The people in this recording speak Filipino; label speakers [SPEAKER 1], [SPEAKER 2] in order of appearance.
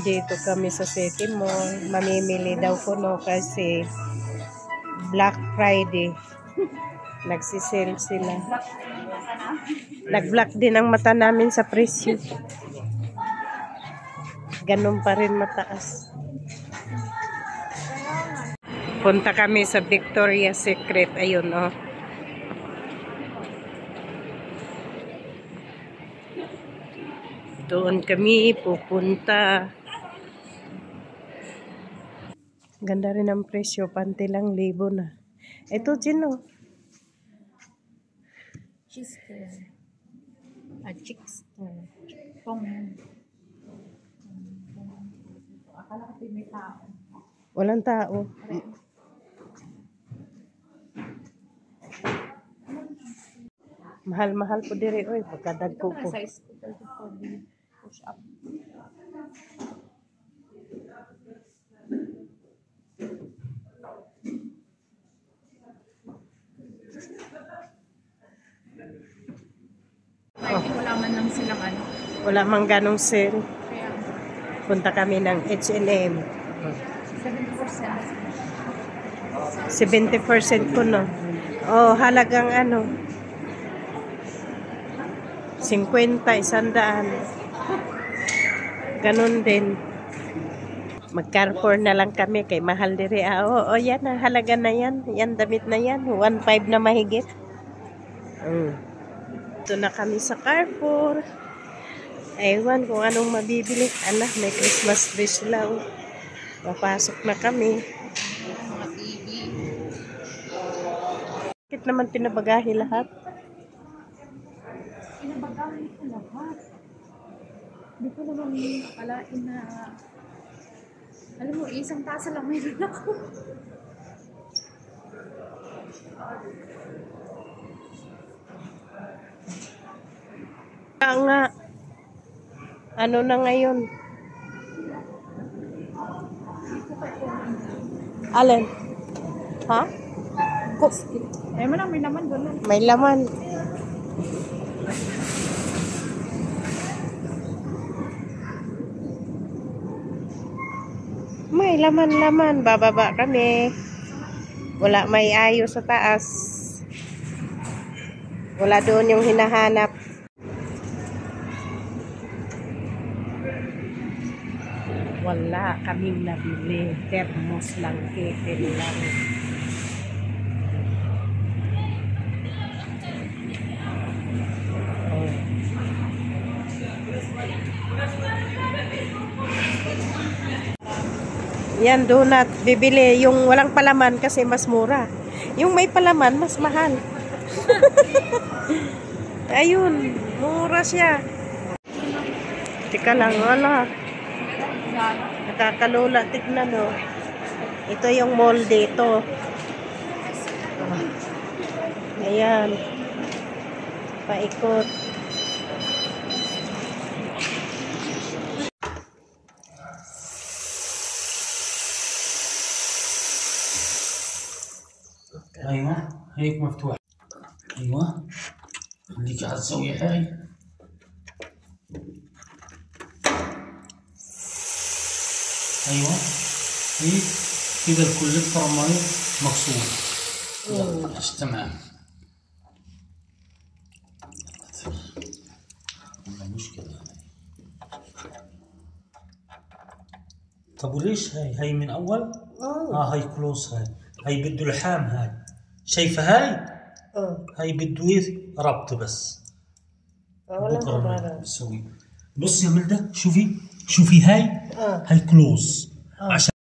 [SPEAKER 1] Nandito kami sa City Mall. Mamimili daw kuno kasi Black Friday. Nagsisale sila. Nag-black din ang mata namin sa presyo. Ganun pa rin mataas. Punta kami sa Victoria's Secret. Ayun, oh. Doon kami pupunta. Ganda rin ang presyo. Panty lang 1,000 na. Ito, Gino.
[SPEAKER 2] Chister. Chickster. Pong. Akala ko may tao.
[SPEAKER 1] Walang tao. Mahal-mahal po diri. Oy, pagkadagko po.
[SPEAKER 2] Size ko 34 push up. Wala man lang silang ano.
[SPEAKER 1] Wala mang ganong sale.
[SPEAKER 2] Kaya,
[SPEAKER 1] Punta kami ng H&M.
[SPEAKER 2] 70%.
[SPEAKER 1] 70% ko, no? Oh, halagang ano? 50, 100. Ganon din. Mag-Carrefour na lang kami kay mahal diri. Oo, yan, halaga na yan. Yan, damit na yan. 1.5 na mahigit. Ito na kami sa Carrefour. Ewan kung anong mabibili. Anak, may Christmas tree sila. Papasok na kami.
[SPEAKER 2] Mga TV.
[SPEAKER 1] Bakit naman pinabagahi lahat?
[SPEAKER 2] Pinabagahin ko lahat. Hindi ko naman akalain na... Alam mo, isang tasa lang mayroon ako.
[SPEAKER 1] Kaya nga, ano na ngayon? Alin? Ha?
[SPEAKER 2] Eh, may naman doon.
[SPEAKER 1] May laman. May laman-laman. Bababa kami. Wala may ayos sa taas. Wala doon yung hinahanap. Wala kaming nabili. Thermos lang, kettle lang. Oh. Yan, donut. Bibili yung walang palaman kasi mas mura. Yung may palaman, mas mahal. Ayun, mura siya. Tika lang, wala. Nakakalula, tignan, no. Ito yung mall dito. Ayan. Paikot.
[SPEAKER 3] ايوه هيك مفتوح. ايوه خليك على تسوي هاي. ايوه هيك كذا الكوليكتر ماي مقصود. تمام. مشكلة. طب وليش هاي من اول؟ هاي كلوز هاي بده لحام هاي. شايفه هاي؟ هاي بده ربط بس. بكره بسوي. بص يا ملدة شوفي هاي. هاي كلوز عشان